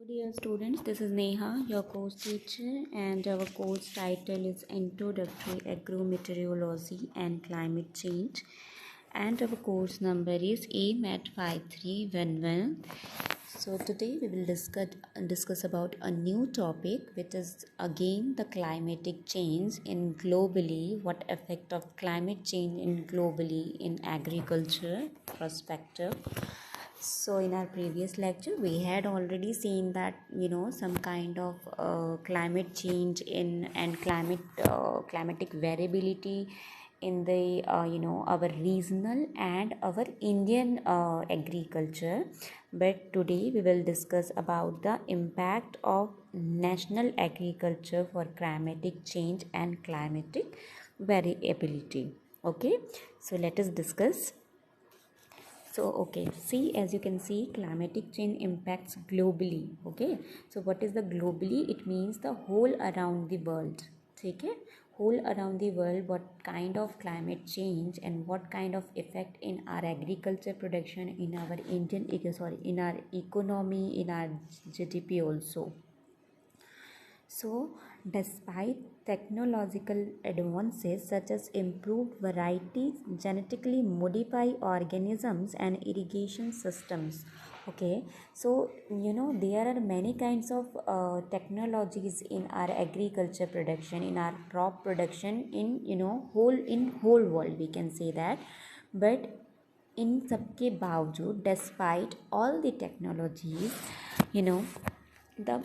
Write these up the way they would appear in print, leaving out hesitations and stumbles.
Dear students, this is Neha, your course teacher, and our course title is Introductory Agrometeorology and Climate Change, and our course number is AMAT 5311. So today we will discuss about a new topic, which is again the climatic change in globally. What effect of climate change in globally in agriculture perspective. So in our previous lecture we had already seen that some kind of climate change in and climatic variability in the our regional and our Indian agriculture. But today we will discuss about the impact of national agriculture for climatic change and climatic variability. Okay, so let us discuss. So okay, see, as you can see, climatic change impacts globally. Okay, so what is the globally? It means the whole around the world. Okay, whole around the world, what kind of climate change and what kind of effect in our agriculture production, in our in our economy, in our GDP also. So, despite technological advances such as improved varieties, genetically modified organisms, and irrigation systems, okay, so there are many kinds of technologies in our agriculture production, in our crop production, in whole world, we can say that. But इन सब के बावजूद, despite all the technologies, you know the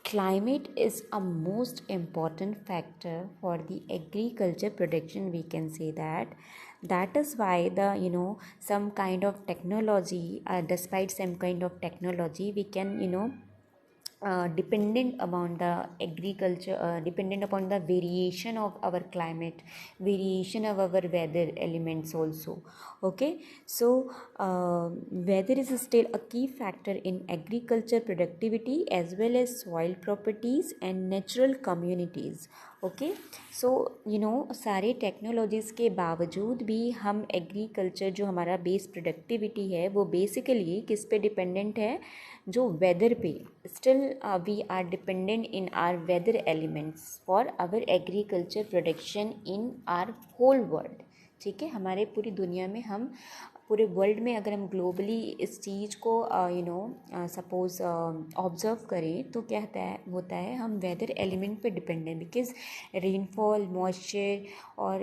climate is a most important factor for the agriculture production, we can say that. That is why the some kind of technology, despite some kind of technology, we can dependent upon the agriculture, dependent upon the variation of our climate, variation of our weather elements also. Okay, so weather is still a key factor in agriculture productivity as well as soil properties and natural communities. Okay, so सारे technologies के बावजूद भी हम agriculture जो हमारा base productivity है वो basically किस पे डिपेंडेंट है? जो वेदर पे. Still we are dependent in our weather elements for our agriculture production in our whole world. ठीक है, हमारे पूरी दुनिया में, हम पूरे वर्ल्ड में अगर हम ग्लोबली इस चीज़ को सपोज़ ऑब्ज़र्व करें तो क्या होता है हम वेदर एलिमेंट पे डिपेंड हैं. बिकॉज रेनफॉल, मॉइस्चर और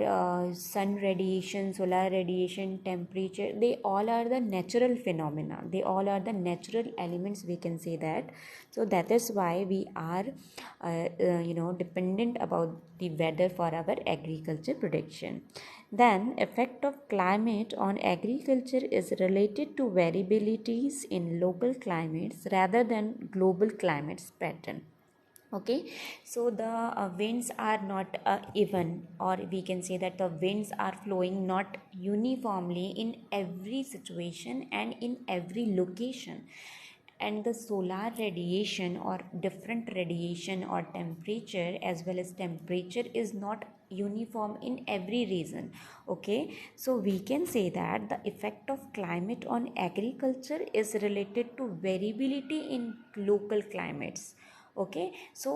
sun radiation, solar radiation, temperature, they all are the natural phenomena, they all are the natural elements, we can say that. So that is why we are dependent about the weather for our agriculture production. Then effect of climate on agriculture is related to variabilities in local climates rather than global climates pattern. Okay, so the winds are not even, or we can say that the winds are flowing not uniformly in every situation and in every location. And the solar radiation or different radiation or temperature, as well as temperature, is not uniform in every region. Okay, so we can say that the effect of climate on agriculture is related to variability in local climates. Okay, so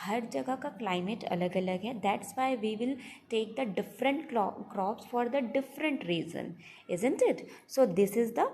हर जगह का climate अलग अलग है. That's why we will take the different crops for the different region, isn't it? So this is the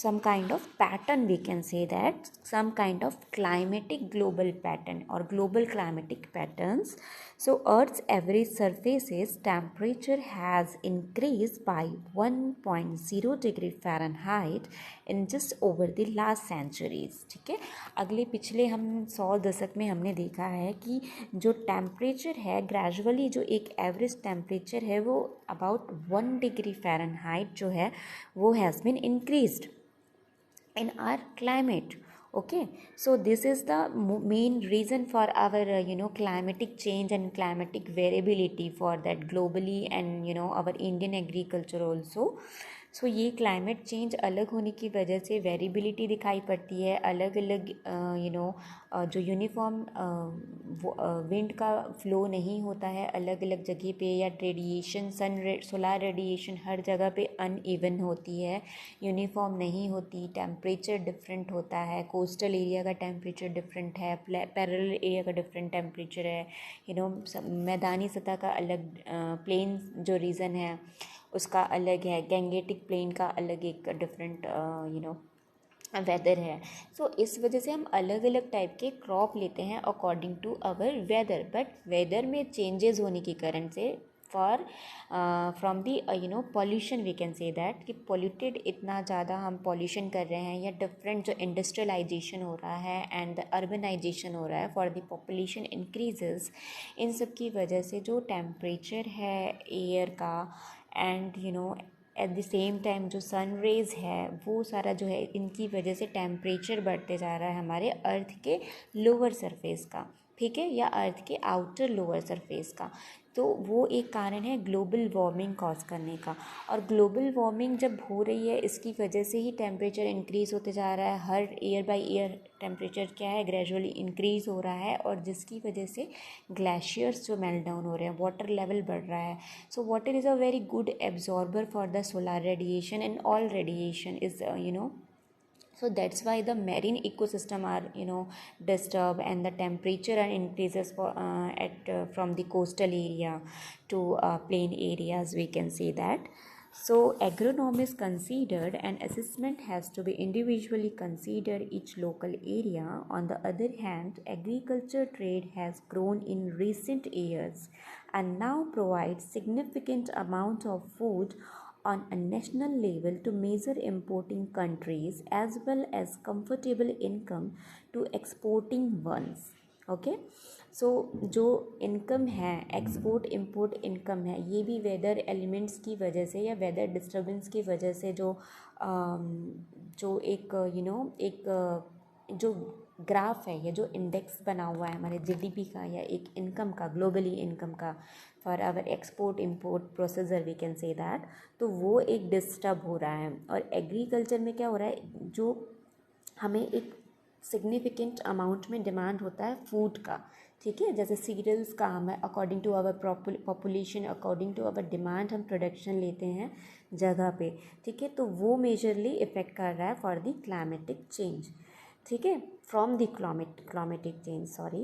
some kind of pattern, we can say that, some kind of climatic global pattern or global climatic patterns. So earth's average surface's temperature has increased by 1.0 degree Fahrenheit in just over the last centuries. ठीक है, अगले पिछले हम 100 दशक में हमने देखा है कि जो टेम्परेचर है ग्रेजुअली, जो एक एवरेज टेम्परेचर है वो अबाउट 1 डिग्री फ़ारेनहाइट जो है वो has been increased in our climate. Okay, so this is the main reason for our climatic change and climatic variability for that globally, and our Indian agriculture also. सो ये climate change अलग होने की वजह से variability दिखाई पड़ती है, अलग अलग जो यूनिफॉर्म विंड का फ्लो नहीं होता है अलग अलग जगह पे, या रेडिएशन सोलार रेडिएशन हर जगह पे अनइवन होती है, यूनिफॉर्म नहीं होती, टेम्परेचर डिफरेंट होता है, कोस्टल एरिया का टेम्परेचर डिफरेंट है, पैरेलल एरिया का डिफरेंट टेम्परेचर है, मैदानी सतह का अलग, प्लेन जो रीजन है उसका अलग है, गैंगेटिक प्लेन का अलग एक डिफरेंट वेदर है। सो इस वजह से हम अलग अलग टाइप के क्रॉप लेते हैं according to our weather, but weather में चेंजेस होने के कारण से for from the pollution we can say that कि पॉल्यूटेड इतना ज़्यादा हम पॉल्यूशन कर रहे हैं, या डिफरेंट जो इंडस्ट्रियलाइजेशन हो रहा है एंड द अर्बनाइजेशन हो रहा है फॉर द पॉपुलेशन इंक्रीजेस, इन सब की वजह से जो टेम्परेचर है एयर का and eight the same time जो सन रेज़ है वो सारा जो है, इनकी वजह से टेम्परेचर बढ़ते जा रहा है हमारे अर्थ के लोअर सरफेस का, ठीक है, या अर्थ के आउटर लोअर सरफेस का। तो वो एक कारण है ग्लोबल वार्मिंग कॉज करने का। और ग्लोबल वार्मिंग जब हो रही है इसकी वजह से ही टेम्परेचर इंक्रीज़ होते जा रहा है, हर ईयर बाय ईयर टेम्परेचर क्या है ग्रेजुअली इंक्रीज़ हो रहा है, और जिसकी वजह से ग्लेशियर्स जो मेल्ट डाउन हो रहे हैं, वाटर लेवल बढ़ रहा है। So water is a very good absorber for the solar radiation and all radiation is so that's why the marine ecosystem are disturbed, and the temperature and increases for at from the coastal area to plain areas, we can say that. So agronomy is considered, and assessment has to be individually considered each local area. On the other hand, agriculture trade has grown in recent years and now provides significant amount of food on a national level to major importing countries, as well as comfortable income to exporting ones. Okay, so जो income है, export import income है, ये भी weather elements की वजह से या weather disturbance की वजह से जो एक एक जो ग्राफ है या जो इंडेक्स बना हुआ है हमारे जीडीपी का या एक इनकम का, ग्लोबली इनकम का for our export import processor we can say that, तो वो एक डिस्टर्ब हो रहा है। और एग्रीकल्चर में क्या हो रहा है, जो हमें एक सिग्निफिकेंट अमाउंट में डिमांड होता है फूड का, ठीक है, जैसे सीरियल्स का हमें according to our population, according to our demand हम प्रोडक्शन लेते हैं जगह पे, ठीक है, तो वो मेजरली इफ़ेक्ट कर रहा है फॉर द क्लाइमेटिक चेंज, ठीक है, from the climatic change, sorry.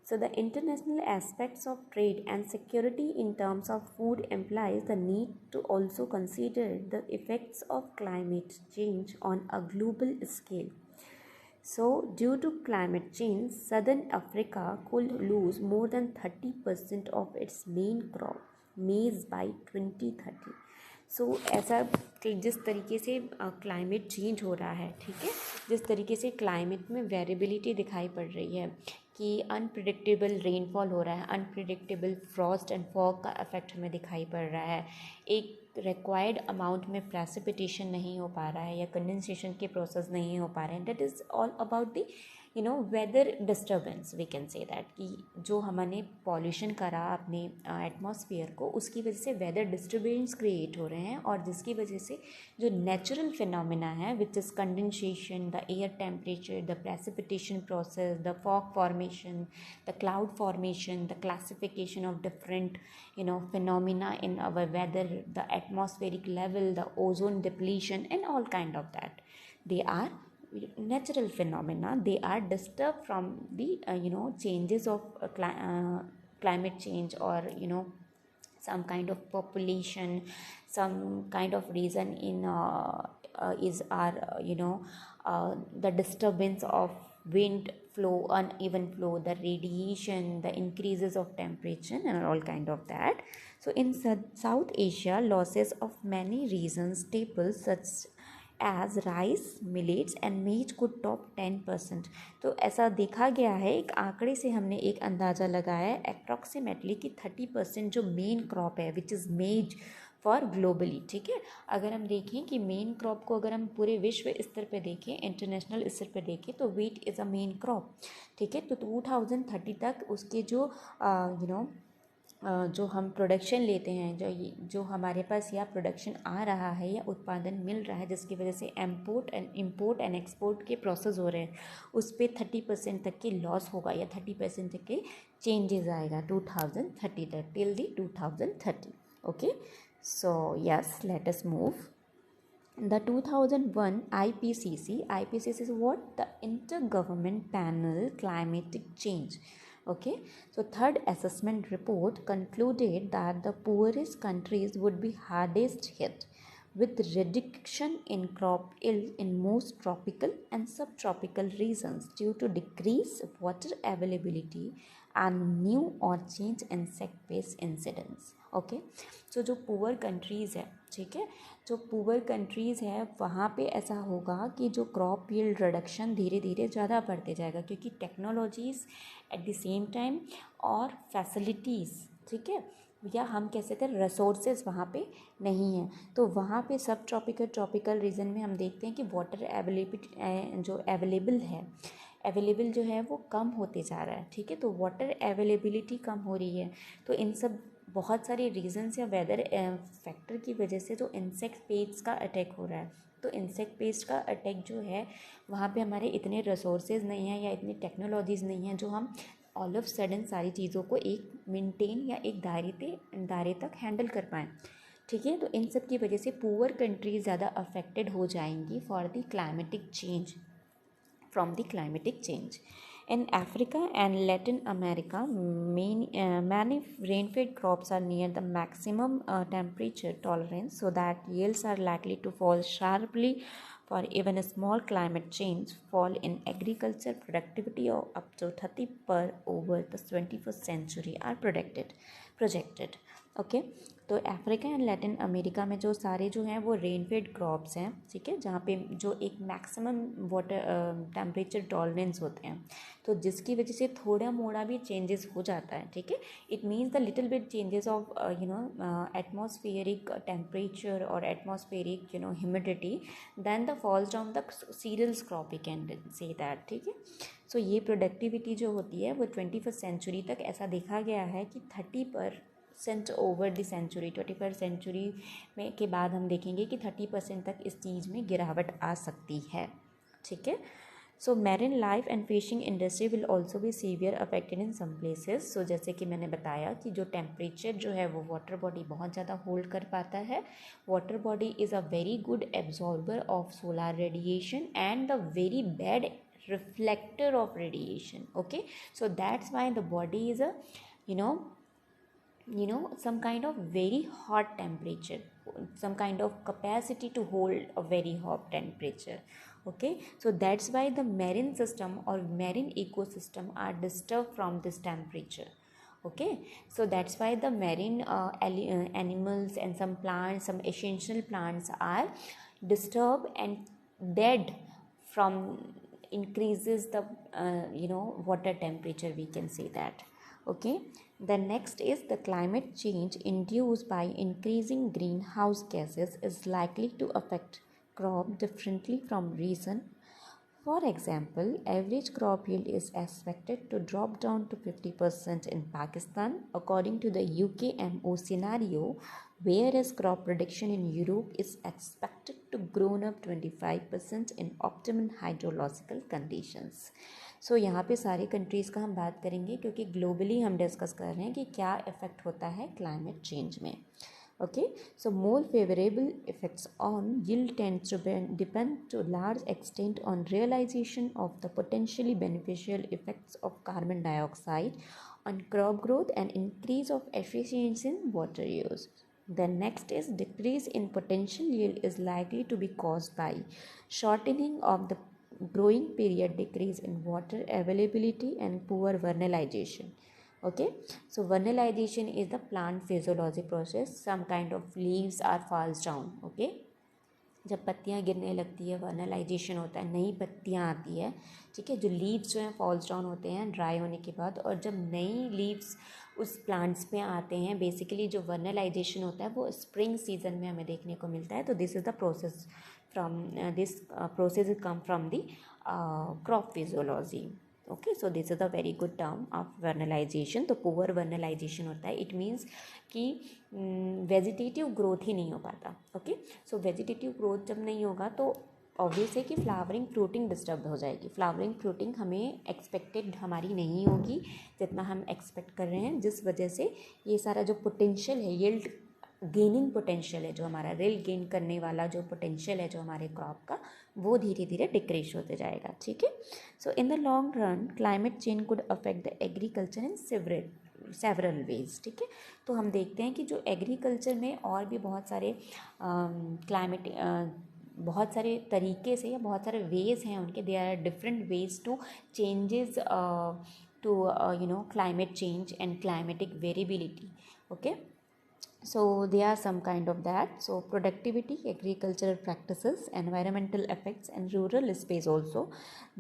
So the international aspects of trade and security in terms of food implies the need to also consider the effects of climate change on a global scale. So due to climate change, southern Africa could lose more than 30% of its main crop, maize, by 2030. सो ऐसा कि जिस तरीके से climate change हो रहा है, ठीक है, जिस तरीके से क्लाइमेट में वेरिएबिलिटी दिखाई पड़ रही है कि अनप्रिडिक्टेबल रेनफॉल हो रहा है, अनप्रिडिक्टेबल फ्रॉस्ट एंड फॉग का इफेक्ट हमें दिखाई पड़ रहा है, एक रिक्वायर्ड अमाउंट में प्रेसिपिटेशन नहीं हो पा रहा है या कंडेंसेशन के प्रोसेस नहीं हो पा रहे हैं, that is all about the weather disturbance, we can say that कि जो हमने पॉल्यूशन करा अपने एटमॉस्फेयर को, उसकी वजह से वेदर डिस्टर्बेंस क्रिएट हो रहे हैं, और जिसकी वजह से जो नेचुरल फिनोमिना है which is condensation, the air temperature, the precipitation process, the fog formation, the cloud formation, the classification of different phenomena in our weather, the atmospheric level, the ozone depletion, and all kind of that. They are natural phenomena. They are disturbed from the changes of climate change, or some kind of population, some kind of reason in is our the disturbance of wind flow, uneven flow, the radiation, the increases of temperature, and all kind of that. So in South Asia, losses of many regions staples such as rice, millets and maize could top 10%. तो ऐसा देखा गया है, एक आंकड़े से हमने एक अंदाज़ा लगाया है अप्रॉक्सीमेटली कि 30% जो मेन क्रॉप है विच इज़ मेज फॉर ग्लोबली, ठीक है, अगर हम देखें कि मेन क्रॉप को अगर हम पूरे विश्व स्तर पे देखें, इंटरनेशनल स्तर पे देखें, तो wheat is a main crop, ठीक है, तो 2030 तक उसके जो जो हम प्रोडक्शन लेते हैं, जो हमारे पास या प्रोडक्शन आ रहा है या उत्पादन मिल रहा है, जिसकी वजह से इम्पोर्ट एंड एक्सपोर्ट के प्रोसेस हो रहे हैं, उस पर 30% तक की लॉस होगा या 30% तक के चेंजेस आएगा 2030 तक, till the 2030. Okay, so yes, let us move. The 2001 IPCC is what? The Intergovernment Panel Climatic Change. Okay, so third assessment report concluded that the poorest countries would be hardest hit, with reduction in crop yield in most tropical and subtropical regions due to decreased water availability and new or changed insect-based incidents. Okay, so जो poor countries है, ठीक है, जो poor countries है वहाँ पे ऐसा होगा कि जो क्रॉप यील्ड रिडक्शन धीरे धीरे ज़्यादा बढ़ते जाएगा, क्योंकि technologies eight the same time और फैसिलिटीज़, ठीक है, या हम कह सकते हैं रिसोर्सेज वहाँ पे नहीं है. तो वहाँ पे सब ट्रॉपिकल रीजन में हम देखते हैं कि वाटर अवेलेबिलिटी जो अवेलेबल जो है वो कम होते जा रहा है. ठीक है, तो वाटर अवेलेबिलिटी कम हो रही है, तो इन सब बहुत सारे रीजन्स या वेदर फैक्टर की वजह से जो इंसेक्ट पेस्ट का अटैक हो रहा है, तो इंसेक्ट पेस्ट का अटैक जो है वहाँ पे हमारे इतने रिसोर्सेज नहीं हैं या इतनी टेक्नोलॉजीज़ नहीं हैं जो हम ऑल ऑफ सडन सारी चीज़ों को एक मेंटेन या एक दायरे तक हैंडल कर पाएँ. ठीक है, तो इन सब की वजह से पुअर कंट्रीज ज़्यादा अफेक्टेड हो जाएंगी for the climatic change, from the climatic change. In Africa and Latin America, many rain-fed crops are near the maximum temperature tolerance, so that yields are likely to fall sharply for even a small climate change. Fall in agriculture productivity of up to 30 per over the 21st century are projected. Okay, तो Africa and Latin America में जो सारे जो हैं वो rainfed crops हैं, ठीक है, जहाँ पे जो एक मैक्सिमम वाटर टेम्परेचर टॉलरेंस होते हैं, तो जिसकी वजह से थोड़ा मोड़ा भी चेंजेस हो जाता है. ठीक है, it means the little bit changes of atmospheric temperature और atmospheric humidity, then the falls down the cereals crop, we can say that. ठीक है, सो ये प्रोडक्टिविटी जो होती है वो 21st सेंचुरी तक ऐसा देखा गया है कि 30% over the century, 21st century में के बाद हम देखेंगे कि 30% तक इस चीज़ में गिरावट आ सकती है. ठीक है, so marine life and fishing industry will also भी severe affected in some places. So जैसे कि मैंने बताया कि जो टेम्परेचर जो है वो वाटर बॉडी बहुत ज़्यादा होल्ड कर पाता है. Water body is a very good absorber of solar radiation and the very bad reflector of radiation. Okay, so that's why the body is a some kind of very hot temperature, some kind of capacity to hold a very hot temperature. Okay, so that's why the marine system or marine ecosystem are disturbed from this temperature. Okay, so that's why the marine animals and some plants, some essential plants are disturbed and dead from increases the water temperature, we can say that. Okay, the next is the climate change induced by increasing greenhouse gases is likely to affect crop differently from region. For example, average crop yield is expected to drop down to 50% in Pakistan according to the UKMO scenario, whereas crop production in Europe is expected to grow up 25% in optimal hydrological conditions. So यहाँ पे सारी countries का हम बात करेंगे क्योंकि globally हम discuss कर रहे हैं कि क्या इफ़ेक्ट होता है क्लाइमेट चेंज में. Okay, so more favorable effects on yield tends to depend to large extent on realization of the potentially beneficial effects of carbon dioxide on crop growth and increase of efficiency in water use. The next is decrease in potential yield is likely to be caused by shortening of the growing period, decrease in water availability and poor vernalization. Okay, so vernalization is the plant physiology process. Some kind of leaves are falls down. Okay, जब पत्तियाँ गिरने लगती है vernalization होता है, नई पत्तियाँ आती है. ठीक है, जो लीव्स जो हैं फॉल्स डाउन होते हैं ड्राई होने के बाद, और जब नई लीव्स उस प्लांट्स पे आते हैं, बेसिकली जो वर्नलाइजेशन होता है वो स्प्रिंग सीजन में हमें देखने को मिलता है. तो this is the process from this process come from the crop physiology. Okay, so this is a very good term of vernalization. तो पुअर वर्नलाइजेशन होता है, इट मीन्स कि वेजिटेटिव ग्रोथ ही नहीं हो पाता. ओके, सो वेजिटेटिव ग्रोथ जब नहीं होगा तो ऑब्वियस है कि फ्लावरिंग फ्रूटिंग डिस्टर्ब हो जाएगी. फ्लावरिंग फ्रूटिंग हमें एक्सपेक्टेड हमारी नहीं होगी जितना हम एक्सपेक्ट कर रहे हैं, जिस वजह से ये सारा जो पोटेंशियल है, यील्ड गेनिंग पोटेंशियल है, जो हमारा रेल गेन करने वाला जो पोटेंशियल है जो हमारे क्रॉप का, वो धीरे धीरे डिक्रीज होते जाएगा. ठीक है. So in the long run climate change could affect the agriculture in several ways. ठीक है. तो हम देखते हैं कि जो एग्रीकल्चर में और भी बहुत सारे क्लाइमेट बहुत सारे तरीके से या बहुत सारे वेज हैं उनके. They are different ways to changes to climate change and climatic variability. Okay, so there are some kind of that. So productivity, agricultural practices, environmental effects, and rural space also,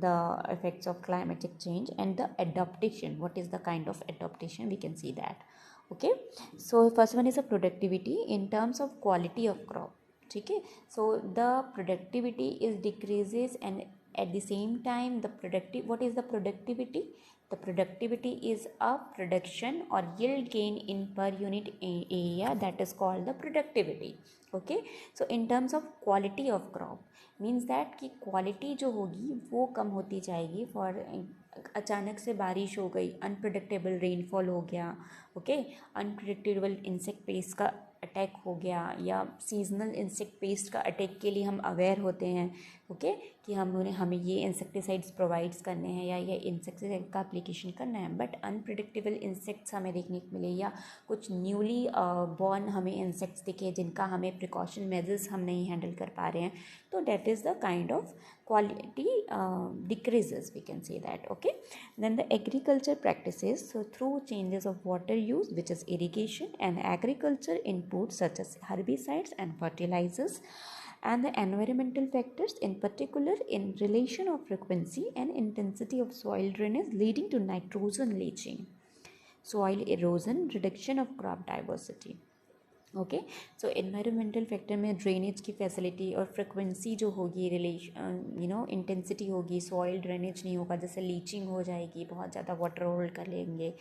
the effects of climatic change, and the adaptation. What is the kind of adaptation? We can see that. Okay, so first one is a productivity in terms of quality of crop. ठीक है. So the productivity is decreases, and at the same time the productive, what is the productivity? The productivity is a production or yield gain in per unit area, that is called the productivity. Okay, so in terms of quality of crop means that कि quality जो होगी वो कम होती जाएगी. For अचानक से बारिश हो गई, अनप्रडिक्टेबल रेनफॉल हो गया. ओके, अनप्रडिक्टेबल इंसेक्ट पेस्ट का अटैक हो गया, या सीजनल इंसेक्ट पेस्ट का अटैक के लिए हम अवेयर होते हैं. ओके, कि हमें ये इंसेक्टिसाइड्स प्रोवाइड्स करने हैं या ये इंसेक्टिसाइड का एप्लीकेशन करना है, बट अनप्रिडिक्टेबल इंसेक्ट्स हमें देखने को मिले, या कुछ न्यूली बॉर्न हमें इंसेक्ट्स दिखे जिनका हमें प्रिकॉशन मेजर्स हम नहीं हैंडल कर पा रहे हैं, तो that is the kind of quality decreases, we can say that. Okay, then the agriculture practices, so through changes of water use, which is irrigation, and agriculture inputs such as herbicides and fertilizers, and the environmental factors, in particular in relation of frequency and intensity of soil drainage, leading to nitrogen leaching, soil erosion, reduction of crop diversity. Okay, so environmental factor में drainage की facility और frequency जो होगी, relation intensity होगी, soil drainage नहीं होगा, जैसे leaching हो जाएगी, बहुत ज़्यादा वाटर होल्ड कर लेंगे,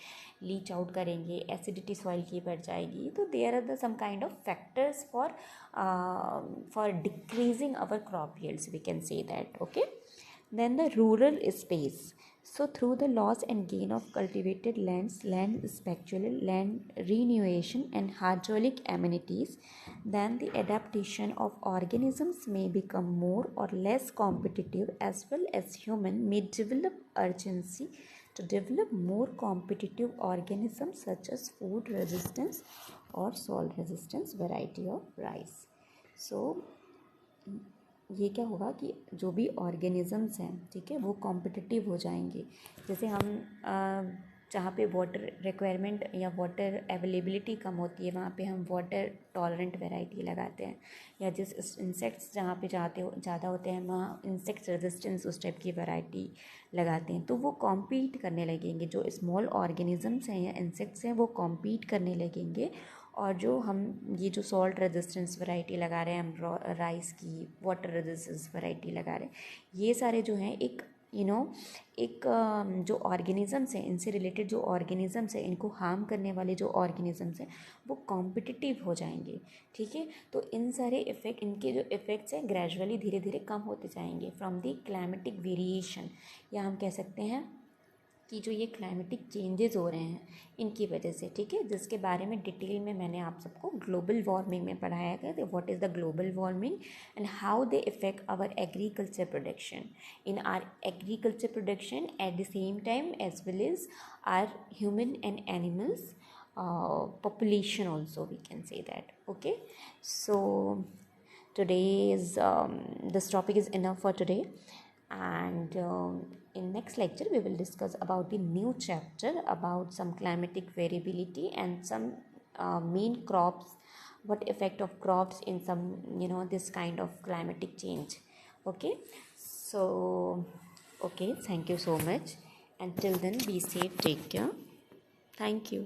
लीच आउट करेंगे, एसिडिटी सॉइल की बढ़ जाएगी. तो there are the some kind of factors for decreasing our crop yields, we can say that. Okay, then the rural space, so through the loss and gain of cultivated lands, land spatial, land renewation, and hydraulic amenities, then the adaptation of organisms may become more or less competitive, as well as human may develop urgency to develop more competitive organisms such as food resistance or soil resistance variety of rice. So ये क्या होगा कि जो भी organisms हैं, ठीक है, वो कॉम्पिटिटिव हो जाएंगे. जैसे हम जहाँ पे वाटर रिक्वायरमेंट या वाटर अवेलेबिलिटी कम होती है, वहाँ पे हम वाटर टॉलरेंट वैरायटी लगाते हैं, या जिस इंसेक्ट्स जहाँ पे ज़्यादा होते हैं वहाँ इंसेक्ट रेजिस्टेंस उस टाइप की वैरायटी लगाते हैं. तो वो कॉम्पीट करने लगेंगे, जो स्मॉल ऑर्गेनिज़म्स हैं या इंसेक्ट्स हैं वो कॉम्पीट करने लगेंगे. और जो हम ये जो सॉल्ट रेजिस्टेंस वैरायटी लगा रहे हैं हम, राइस की वाटर रेजिस्टेंस वैरायटी लगा रहे हैं, ये सारे जो हैं एक एक जो ऑर्गेनिज़म्स हैं, इनसे रिलेटेड जो ऑर्गेनिज़म्स हैं, इनको हार्म करने वाले जो ऑर्गेनिज़म्स हैं वो कॉम्पिटिटिव हो जाएंगे. ठीक है, तो इन सारे इफ़ेक्ट, इनके जो इफ़ेक्ट्स हैं ग्रेजुअली धीरे धीरे कम होते जाएंगे फ्रॉम द क्लाइमेटिक वेरिएशन, या हम कह सकते हैं कि जो ये क्लाइमेटिक चेंजेस हो रहे हैं इनकी वजह से. ठीक है, जिसके बारे में डिटेल में मैंने आप सबको ग्लोबल वार्मिंग में पढ़ाया गया. What is the global warming and how they effect our agriculture production, in our agriculture production at the same time as well as our human and animals population also, we can say that. Okay, so today's this topic is enough for today, and in next lecture we will discuss about the new chapter about some climatic variability and some main crops, what effect of crops in some this kind of climatic change. Okay, so okay, thank you so much. Until then, be safe, take care. Thank you.